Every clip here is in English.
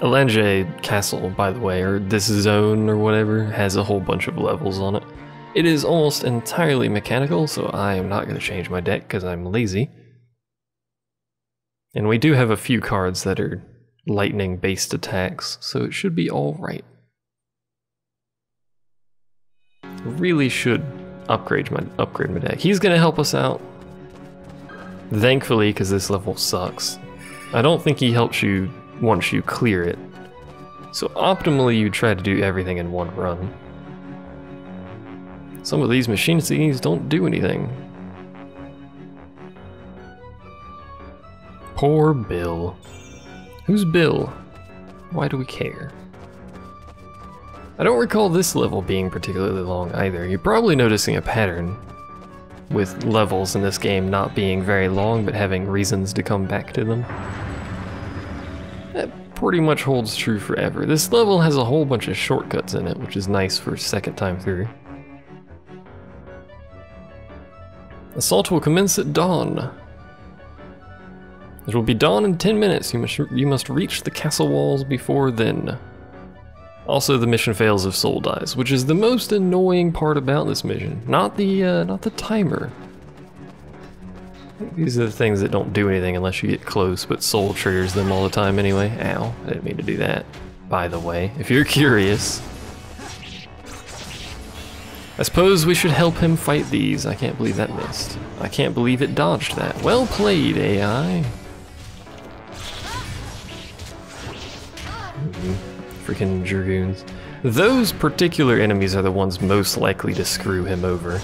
Alanjeh Castle, by the way, or this zone or whatever, has a whole bunch of levels on it. It is almost entirely mechanical, so I am not going to change my deck because I'm lazy. And we do have a few cards that are lightning-based attacks, so it should be alright. Really should upgrade my deck. He's going to help us out. Thankfully, because this level sucks. I don't think he helps you once you clear it. So optimally, you try to do everything in one run. Some of these machine scenes don't do anything. Poor Bill. Who's Bill? Why do we care? I don't recall this level being particularly long either. You're probably noticing a pattern with levels in this game not being very long but having reasons to come back to them. That pretty much holds true forever. This level has a whole bunch of shortcuts in it, which is nice for second time through. Assault will commence at dawn. It will be dawn in 10 minutes. You must reach the castle walls before then. Also, the mission fails if Soul dies, which is the most annoying part about this mission. Not the timer. I think these are the things that don't do anything unless you get close, but Soul triggers them all the time anyway. Ow, I didn't mean to do that. By the way, if you're curious. I suppose we should help him fight these. I can't believe that missed. I can't believe it dodged that. Well played, AI. Freaking Dragoons. Those particular enemies are the ones most likely to screw him over.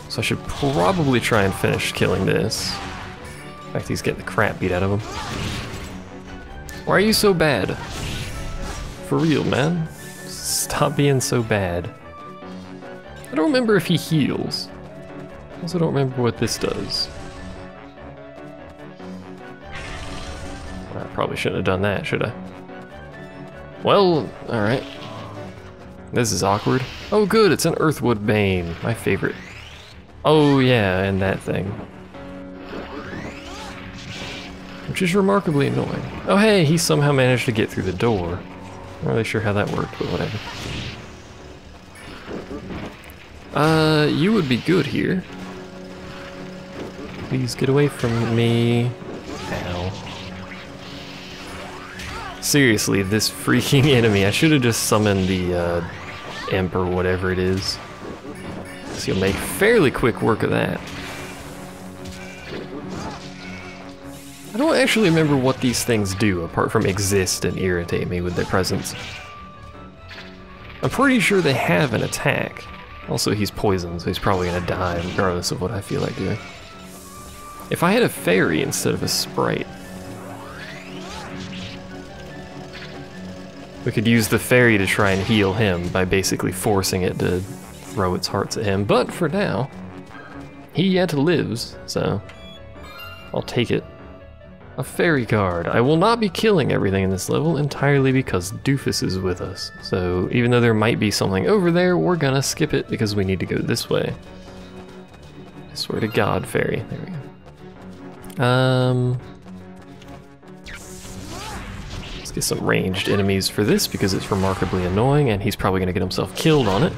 So I should probably try and finish killing this. In fact, he's getting the crap beat out of him. Why are you so bad? For real, man. Stop being so bad. I don't remember if he heals. I also don't remember what this does. I probably shouldn't have done that, should I? Well, alright. This is awkward. Oh good, it's an Earthwood Bane, my favorite. Oh yeah, and that thing. Which is remarkably annoying. Oh hey, he somehow managed to get through the door. Not really sure how that worked, but whatever. You would be good here. Please get away from me. Ow. Seriously, this freaking enemy. I should have just summoned the imp or whatever it is. So you'll make fairly quick work of that. I don't actually remember what these things do apart from exist and irritate me with their presence. I'm pretty sure they have an attack. Also, he's poisoned, so he's probably gonna die regardless of what I feel like doing. If I had a fairy instead of a sprite, we could use the fairy to try and heal him by basically forcing it to throw its hearts at him. But for now, he yet lives, so I'll take it. A fairy card. I will not be killing everything in this level entirely because Doofus is with us. So even though there might be something over there, we're gonna skip it because we need to go this way. I swear to God, fairy. There we go. Let's get some ranged enemies for this because it's remarkably annoying and he's probably gonna get himself killed on it.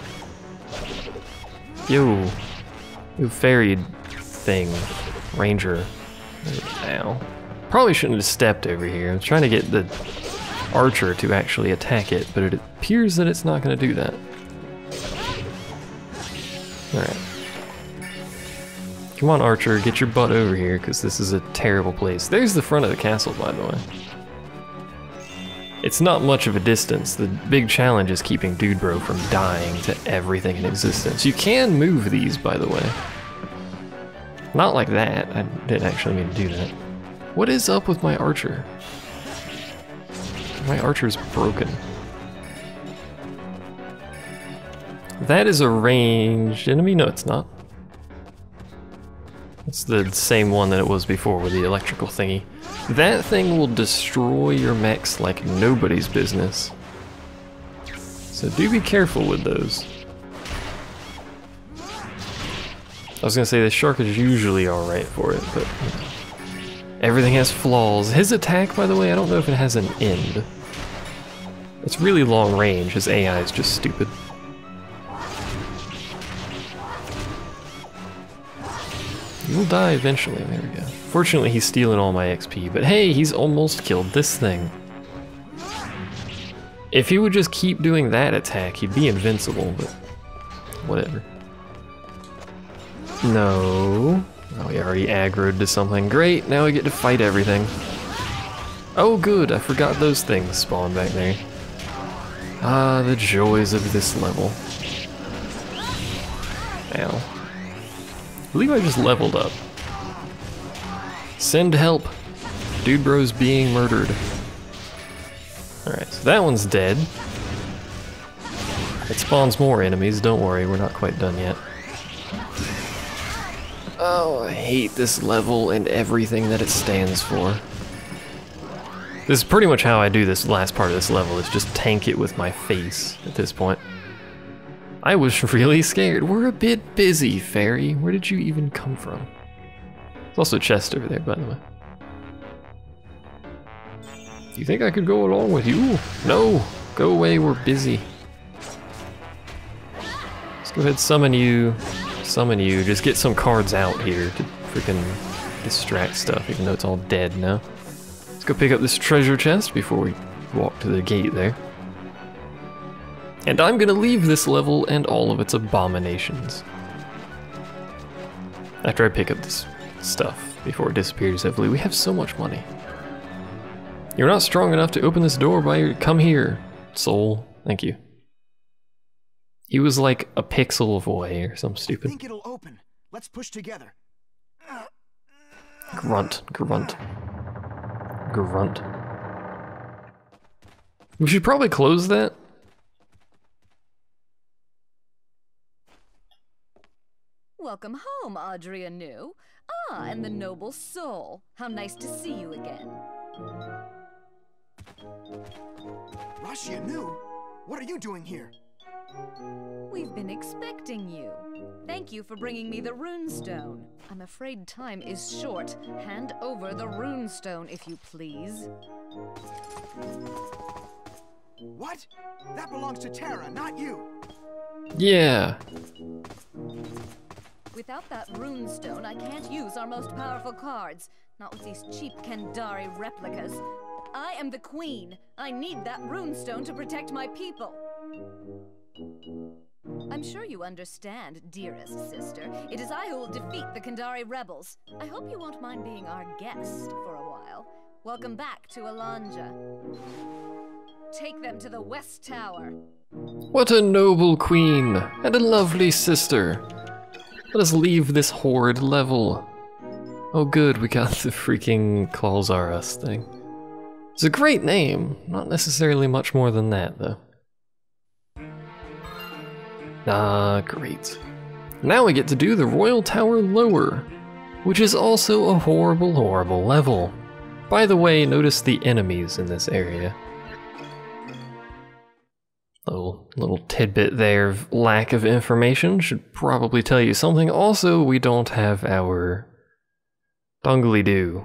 Yo. You fairy thing. Ranger. Ow. Probably shouldn't have stepped over here. I'm trying to get the archer to actually attack it, but it appears that it's not going to do that. Alright. Come on, archer, get your butt over here, because this is a terrible place. There's the front of the castle, by the way. It's not much of a distance. The big challenge is keeping Dude Bro from dying to everything in existence. You can move these, by the way. Not like that. I didn't actually mean to do that. What is up with my archer? My archer's broken. That is a ranged enemy? No, it's not. It's the same one that it was before with the electrical thingy. That thing will destroy your mechs like nobody's business. So do be careful with those. I was gonna say the shark is usually alright for it, but Everything has flaws. His attack, by the way, I don't know if it has an end. It's really long range. His AI is just stupid. He will die eventually. There we go. Fortunately, he's stealing all my XP, but hey, he's almost killed this thing. If he would just keep doing that attack, he'd be invincible, but whatever. No. Oh, he already aggroed to something. Great, now we get to fight everything. Oh good, I forgot those things spawn back there. Ah, the joys of this level. Ow. I believe I just leveled up. Send help. Dude bro's being murdered. Alright, so that one's dead. It spawns more enemies, don't worry, we're not quite done yet. Oh, I hate this level and everything that it stands for. This is pretty much how I do this last part of this level, is just tank it with my face at this point. I was really scared. We're a bit busy, fairy. Where did you even come from? There's also a chest over there, by the way. You think I could go along with you? No! Go away, we're busy. Let's go ahead and summon you. Summon you. Just get some cards out here to freaking distract stuff, even though it's all dead now. Let's go pick up this treasure chest before we walk to the gate there. And I'm gonna leave this level and all of its abominations. After I pick up this stuff before it disappears heavily. We have so much money. You're not strong enough to open this door by your... Come here, soul. Thank you. He was like a pixel away or something stupid. I think it'll open. Let's push together. Grunt, grunt. Grunt. We should probably close that. Welcome home, Audrey anew. Ah, and the noble soul. How nice to see you again. Russia anew? What are you doing here? We've been expecting you. Thank you for bringing me the runestone. I'm afraid time is short. Hand over the runestone, if you please. What? That belongs to Terra, not you. Yeah. Without that runestone, I can't use our most powerful cards. Not with these cheap Kandari replicas. I am the queen. I need that runestone to protect my people. I'm sure you understand, dearest sister. It is I who will defeat the Kandari rebels. I hope you won't mind being our guest for a while. Welcome back to Alanjeh. Take them to the West Tower. What a noble queen and a lovely sister. Let us leave this horrid level. Oh good, we got the freaking Claws R Us thing. It's a great name, not necessarily much more than that though. Ah, great. Now we get to do the Royal Tower Lower, which is also a horrible, horrible level. By the way, notice the enemies in this area. Little tidbit there of lack of information should probably tell you something. Also, we don't have our Dongly-Doo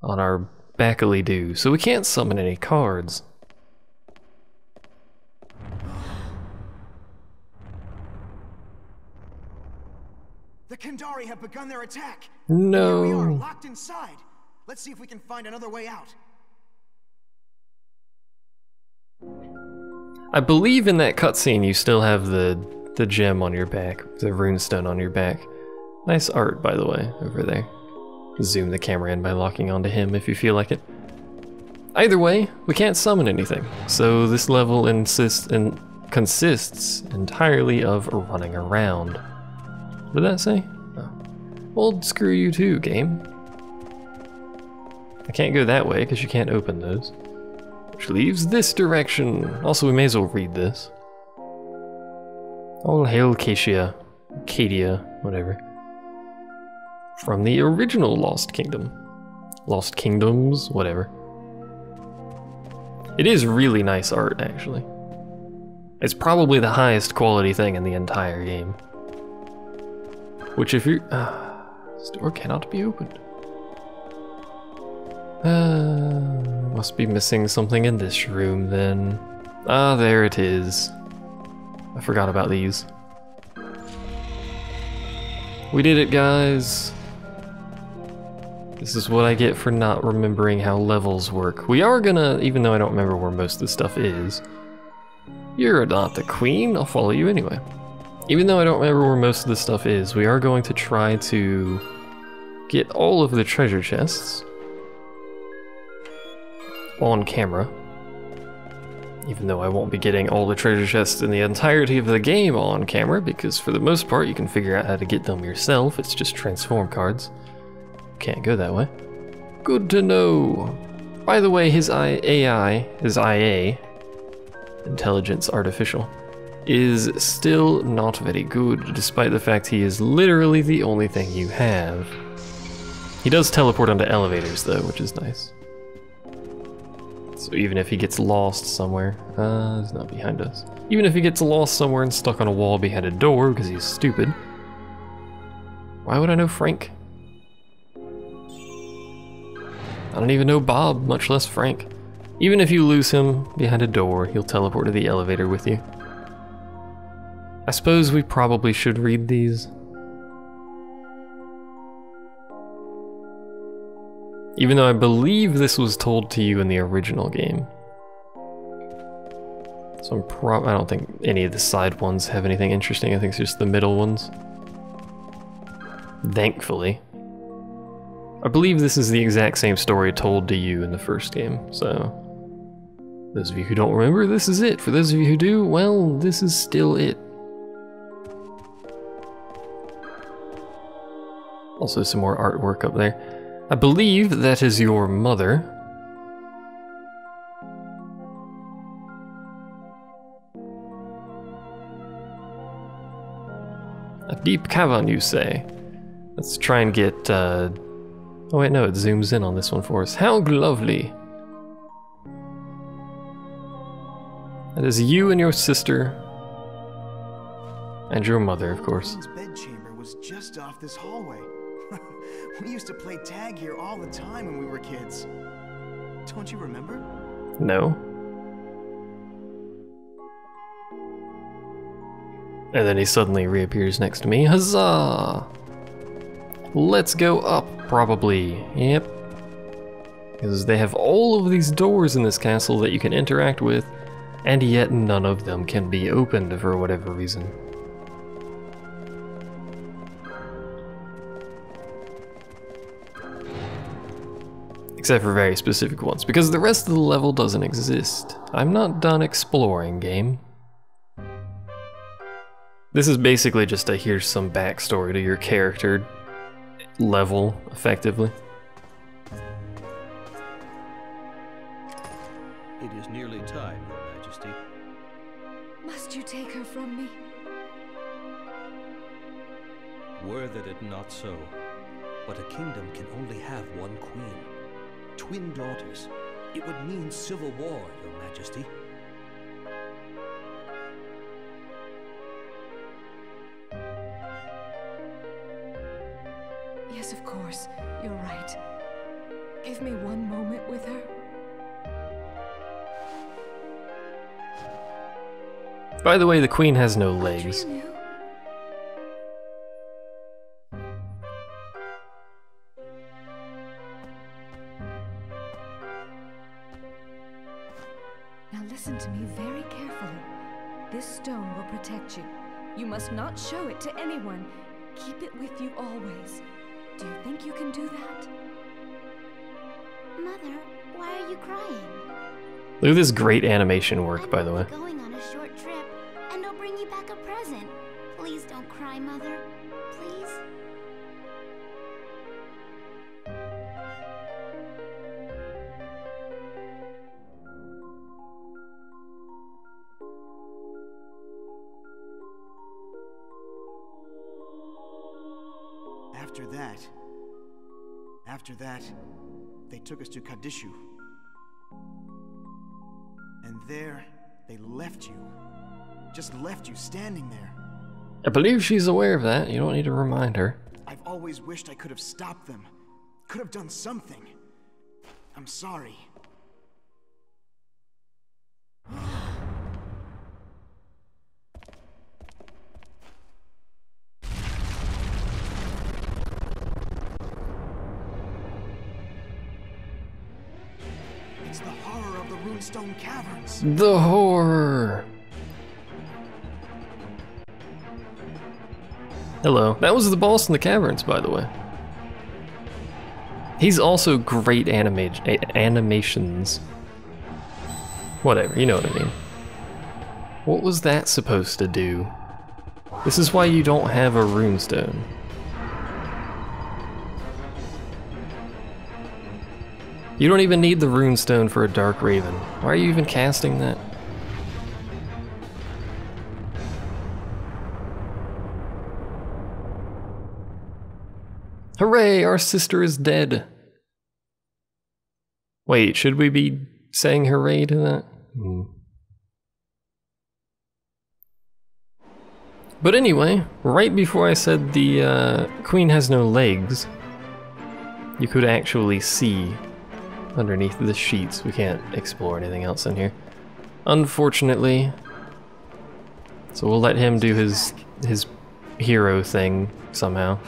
on our Backly-Doo, so we can't summon any cards. The Kandari have begun their attack. No. Here we are, locked inside. Let's see if we can find another way out. I believe in that cutscene you still have the gem on your back, the runestone on your back. Nice art, by the way, over there. Zoom the camera in by locking onto him if you feel like it. Either way, we can't summon anything, so this level consists entirely of running around. What did that say? Oh. Well, screw you too, game. I can't go that way because you can't open those. Which leaves this direction. Also, we may as well read this. All hail Cascia, whatever. From the original Lost Kingdom. Lost Kingdoms, whatever. It is really nice art, actually. It's probably the highest quality thing in the entire game. Which if you... this door cannot be opened. Must be missing something in this room then. Ah, there it is. I forgot about these. We did it, guys. This is what I get for not remembering how levels work. We are gonna, even though I don't remember where most of the stuff is. You're not the queen, I'll follow you anyway. Even though I don't remember where most of the stuff is, we are going to try to get all of the treasure chests on camera. Even though I won't be getting all the treasure chests in the entirety of the game on camera, because for the most part you can figure out how to get them yourself, it's just transform cards. Can't go that way. Good to know. By the way, his AI, his IA, Intelligence Artificial, is still not very good, despite the fact he is literally the only thing you have. He does teleport onto elevators though, which is nice. So even if he gets lost somewhere, he's not behind us. Even if he gets lost somewhere and stuck on a wall behind a door because he's stupid. Why would I know Frank? I don't even know Bob, much less Frank. Even if you lose him behind a door, he'll teleport to the elevator with you. I suppose we probably should read these. Even though I believe this was told to you in the original game. So I don't think any of the side ones have anything interesting. I think it's just the middle ones. Thankfully. I believe this is the exact same story told to you in the first game, so... Those of you who don't remember, this is it. For those of you who do, well, this is still it. Also some more artwork up there. I believe that is your mother. A deep cavern, you say? Let's try and get, oh wait, no, it zooms in on this one for us. How lovely. That is you and your sister. And your mother, of course. The bedchamber was just off this hallway. We used to play tag here all the time when we were kids. Don't you remember? No. And then he suddenly reappears next to me. Huzzah! Let's go up, probably. Yep. Because they have all of these doors in this castle that you can interact with, and yet none of them can be opened for whatever reason. Except for very specific ones, because the rest of the level doesn't exist. I'm not done exploring, game. This is basically just a here's some backstory to your character level, effectively. It is nearly time, Your Majesty. Must you take her from me? Were that it not so, but a kingdom can only have one queen. Twin daughters. It would mean civil war, Your Majesty. Yes, of course. You're right. Give me one moment with her. By the way, the queen has no legs. Now listen to me very carefully. This stone will protect you. You must not show it to anyone. Keep it with you always. Do you think you can do that? Mother, why are you crying? Look at this great animation work, by the way. I'm going on a short trip, and I'll bring you back a present. Please don't cry, Mother. Please? After that, they took us to Kadishu. And there, they left you. Just left you standing there. I believe she's aware of that. You don't need to remind her. I've always wished I could have stopped them. Could have done something. I'm sorry. It's the horror of the Runestone Caverns. The horror! Hello. That was the boss in the caverns, by the way. He's also great animations. Whatever, you know what I mean. What was that supposed to do? This is why you don't have a runestone. You don't even need the runestone for a Dark Raven. Why are you even casting that? Hooray, our sister is dead. Wait, should we be saying hooray to that? But anyway, right before I said the queen has no legs, you could actually see underneath the sheets. We can't explore anything else in here, unfortunately. So we'll let him do his hero thing somehow.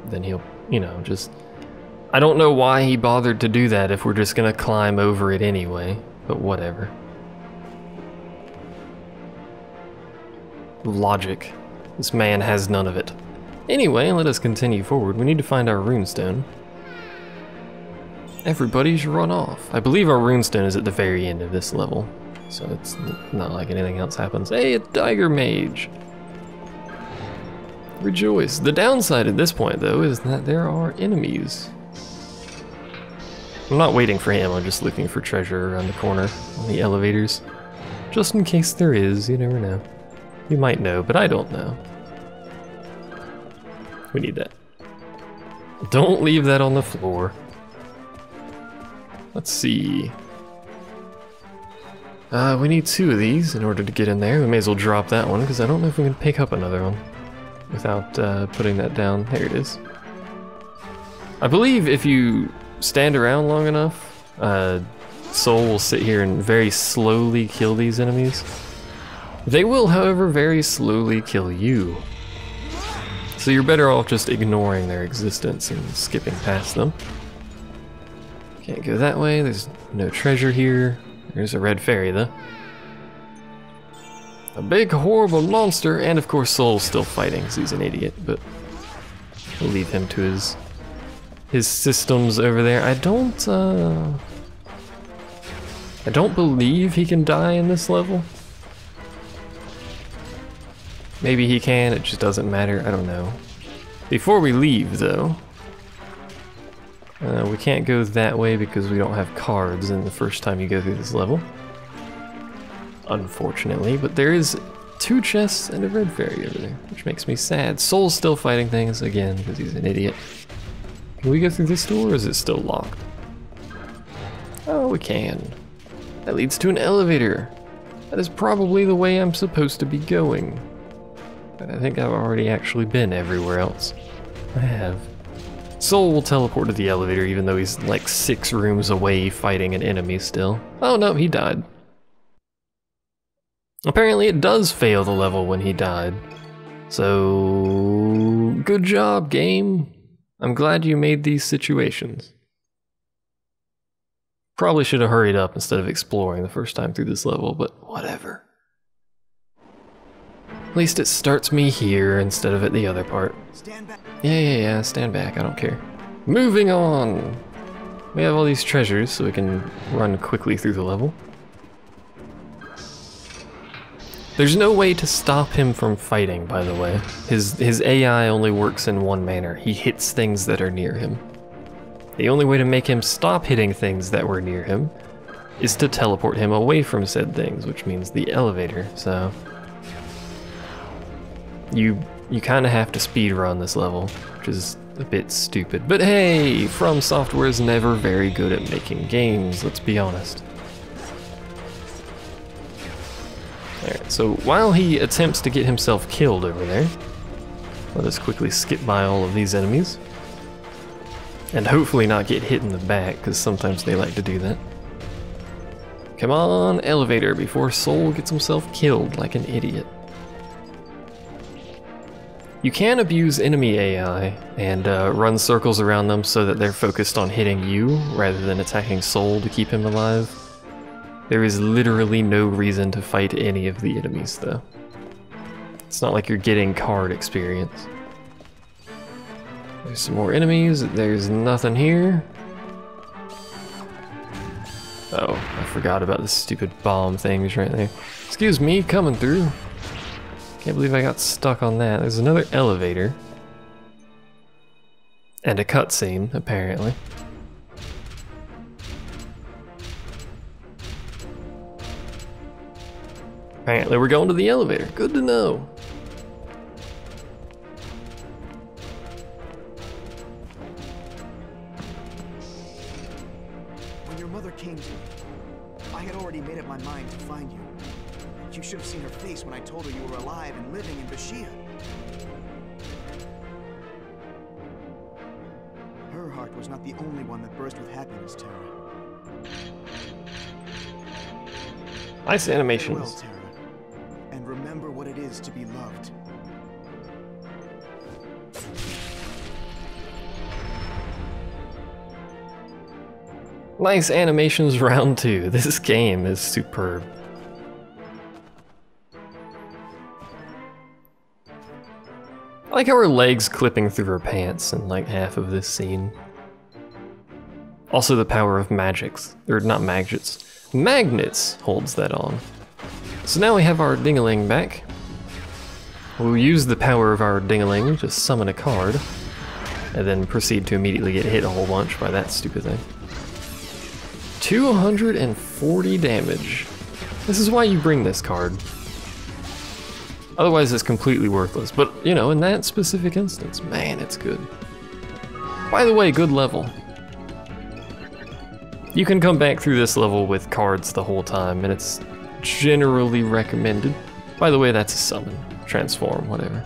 Then he'll, you know, just... I don't know why he bothered to do that if we're just gonna climb over it anyway, but whatever. Logic. This man has none of it. Anyway, let us continue forward. We need to find our runestone. Everybody's run off. I believe our runestone is at the very end of this level, so it's not like anything else happens. Hey, a Tiger Mage! Rejoice. The downside at this point, though, is that there are enemies. I'm not waiting for him, I'm just looking for treasure around the corner on the elevators. Just in case there is, you never know. You might know, but I don't know. We need that. Don't leave that on the floor. Let's see. We need 2 of these in order to get in there. We may as well drop that one, because I don't know if we can pick up another one without putting that down. There it is. I believe if you stand around long enough, Soul will sit here and very slowly kill these enemies. They will, however, very slowly kill you. So you're better off just ignoring their existence and skipping past them. Can't go that way, there's no treasure here. There's a red fairy though. A big horrible monster, and of course Soul's still fighting because he's an idiot, but we'll leave him to his systems over there. I don't believe he can die in this level. Maybe he can, it just doesn't matter, I don't know. Before we leave though, we can't go that way because we don't have cards in the first time you go through this level. Unfortunately, but there is 2 chests and a red fairy over there, which makes me sad. Soul's still fighting things again because he's an idiot. Can we go through this door or is it still locked? Oh, we can. That leads to an elevator. That is probably the way I'm supposed to be going. I think I've already actually been everywhere else. I have. Soul will teleport to the elevator even though he's like 6 rooms away fighting an enemy still. Oh no, he died. Apparently it does fail the level when he died. So, good job, game. I'm glad you made these situations. Probably should have hurried up instead of exploring the first time through this level, but whatever. At least it starts me here instead of at the other part. Stand back. Yeah, stand back, I don't care. Moving on! We have all these treasures so we can run quickly through the level. There's no way to stop him from fighting, by the way. His AI only works in one manner. He hits things that are near him. The only way to make him stop hitting things that were near him is to teleport him away from said things, which means the elevator, so... You kind of have to speedrun this level, which is a bit stupid. But hey, From Software is never very good at making games, let's be honest. Alright, so while he attempts to get himself killed over there, let us quickly skip by all of these enemies. And hopefully not get hit in the back, because sometimes they like to do that. Come on, elevator, before Soul gets himself killed like an idiot. You can abuse enemy AI and run circles around them so that they're focused on hitting you rather than attacking Soul to keep him alive. There is literally no reason to fight any of the enemies though. It's not like you're getting card experience. There's some more enemies, there's nothing here. Oh, I forgot about the stupid bomb things right there. Excuse me, coming through. Can't believe I got stuck on that. There's another elevator. And a cutscene, apparently. Apparently we're going to the elevator. Good to know. When your mother came to me, I had already made up my mind to find you. You should have seen her face when I told her you were alive and living in Bashia. Her heart was not the only one that burst with happiness, Tara. Nice animations. Farewell, Tara. And remember what it is to be loved. Nice animations round 2. This game is superb. I like how her legs clipping through her pants in like half of this scene. Also the power of magics, or not magnets. Magnets holds that on. So now we have our dingaling back. We'll use the power of our dingaling to summon a card, and then proceed to immediately get hit a whole bunch by that stupid thing. 240 damage. This is why you bring this card. Otherwise it's completely worthless, but you know, in that specific instance, man, it's good. By the way, good level. You can come back through this level with cards the whole time, and it's generally recommended. By the way, that's a summon, transform, whatever.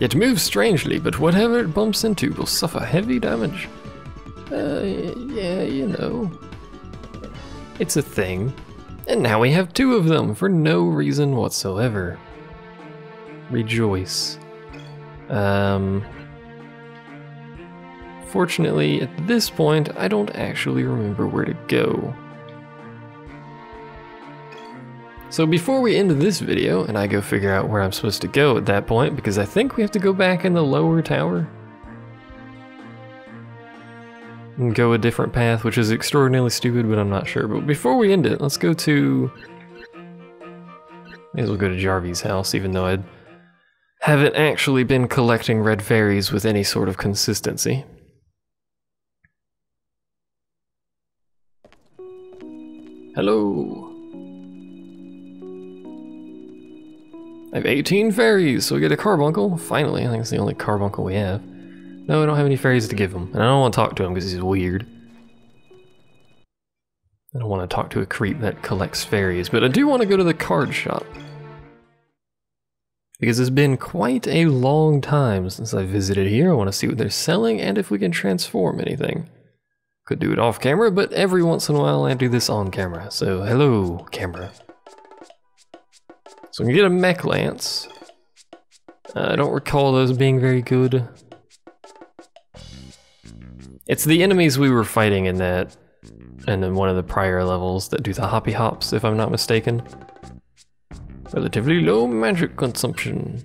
It moves strangely, but whatever it bumps into will suffer heavy damage. Yeah, you know. It's a thing. And now we have 2 of them for no reason whatsoever. Rejoice. Fortunately, at this point, I don't actually remember where to go. So before we end this video, and I go figure out where I'm supposed to go at that point, because I think we have to go back in the lower tower. And go a different path, which is extraordinarily stupid, but I'm not sure. But before we end it, let's go to... May as well go to Jarvie's house, even though I haven't actually been collecting red fairies with any sort of consistency. Hello. I have 18 fairies, so we get a carbuncle. Finally, I think it's the only carbuncle we have. No, I don't have any fairies to give him, and I don't want to talk to him because he's weird. I don't want to talk to a creep that collects fairies, but I do want to go to the card shop. Because it's been quite a long time since I visited here. I want to see what they're selling and if we can transform anything. Could do it off camera, but every once in a while I do this on camera. So, hello, camera. So we can get a mech lance. I don't recall those being very good. It's the enemies we were fighting in that, and then one of the prior levels that do the hoppy hops, if I'm not mistaken. Relatively low magic consumption.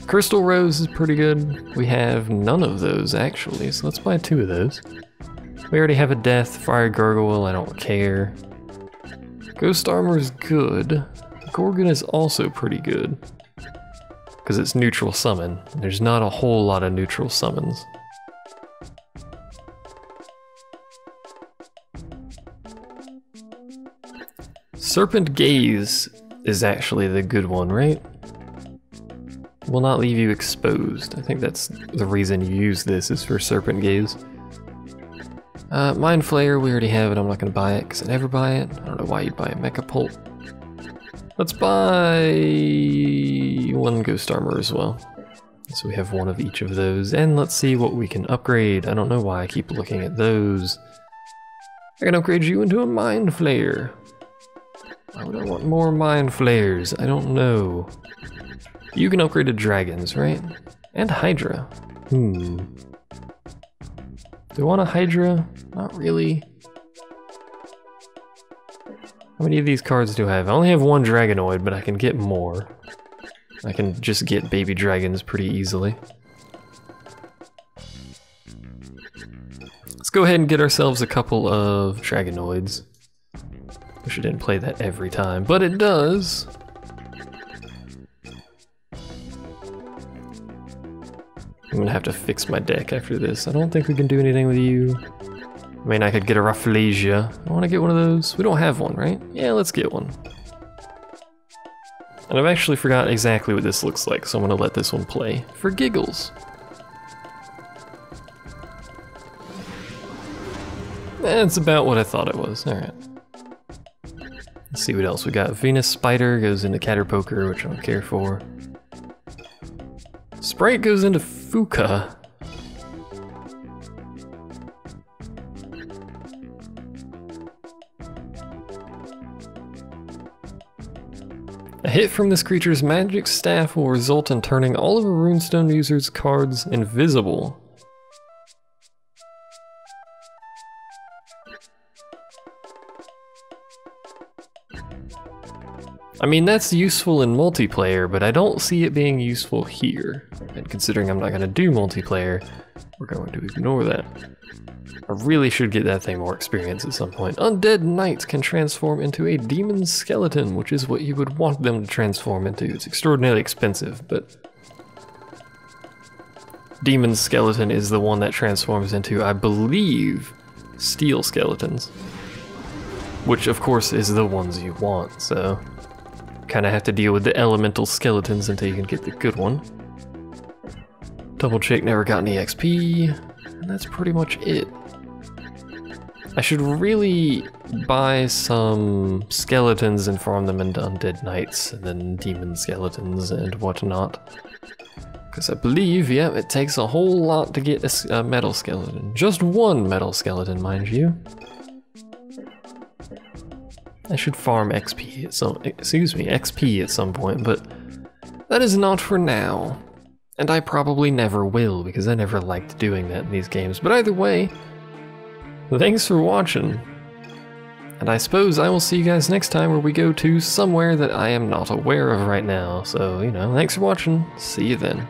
Crystal Rose is pretty good. We have none of those actually, so let's buy 2 of those. We already have a Death, Fire Gargoyle, I don't care. Ghost Armor is good. Gorgon is also pretty good. Because it's neutral summon. There's not a whole lot of neutral summons. Serpent Gaze is actually the good one, right? Will not leave you exposed. I think that's the reason you use this, is for Serpent Gaze. Mind Flayer, we already have it. I'm not going to buy it because I never buy it. I don't know why you'd buy a Mecha Pult. Let's buy one ghost armor as well. So we have one of each of those, and let's see what we can upgrade. I don't know why I keep looking at those. I can upgrade you into a mind flayer. Why would I want more mind flayers? I don't know. You can upgrade to dragons, right? And Hydra. Do I want a Hydra? Not really. How many of these cards do I have? I only have one Dragonoid, but I can get more. I can just get baby dragons pretty easily. Let's go ahead and get ourselves a couple of Dragonoids. Wish I didn't play that every time, but it does. I'm gonna have to fix my deck after this. I don't think we can do anything with you. I mean, I could get a Rafflesia. I wanna get one of those. We don't have one, right? Yeah, let's get one. And I've actually forgot exactly what this looks like, so I'm gonna let this one play for giggles. That's about what I thought it was. Alright. Let's see what else we got. Venus Spider goes into Caterpoker, which I don't care for. Sprite goes into Fuka. A hit from this creature's magic staff will result in turning all of a runestone user's cards invisible. I mean, that's useful in multiplayer, but I don't see it being useful here. And considering I'm not going to do multiplayer, we're going to ignore that. I really should get that thing more experience at some point. Undead Knights can transform into a demon skeleton, which is what you would want them to transform into. It's extraordinarily expensive, but... Demon Skeleton is the one that transforms into, I believe, Steel Skeletons. Which, of course, is the ones you want, so... Kinda have to deal with the elemental skeletons until you can get the good one. Double check, never got any XP, and that's pretty much it. I should really buy some skeletons and farm them into Undead Knights, and then demon skeletons and whatnot. Because I believe, yeah, it takes a whole lot to get a metal skeleton. Just one metal skeleton, mind you. I should farm XP at some point, but that is not for now. And I probably never will, because I never liked doing that in these games. But either way, thanks for watching. And I suppose I will see you guys next time where we go to somewhere that I am not aware of right now. So, you know, thanks for watching. See you then.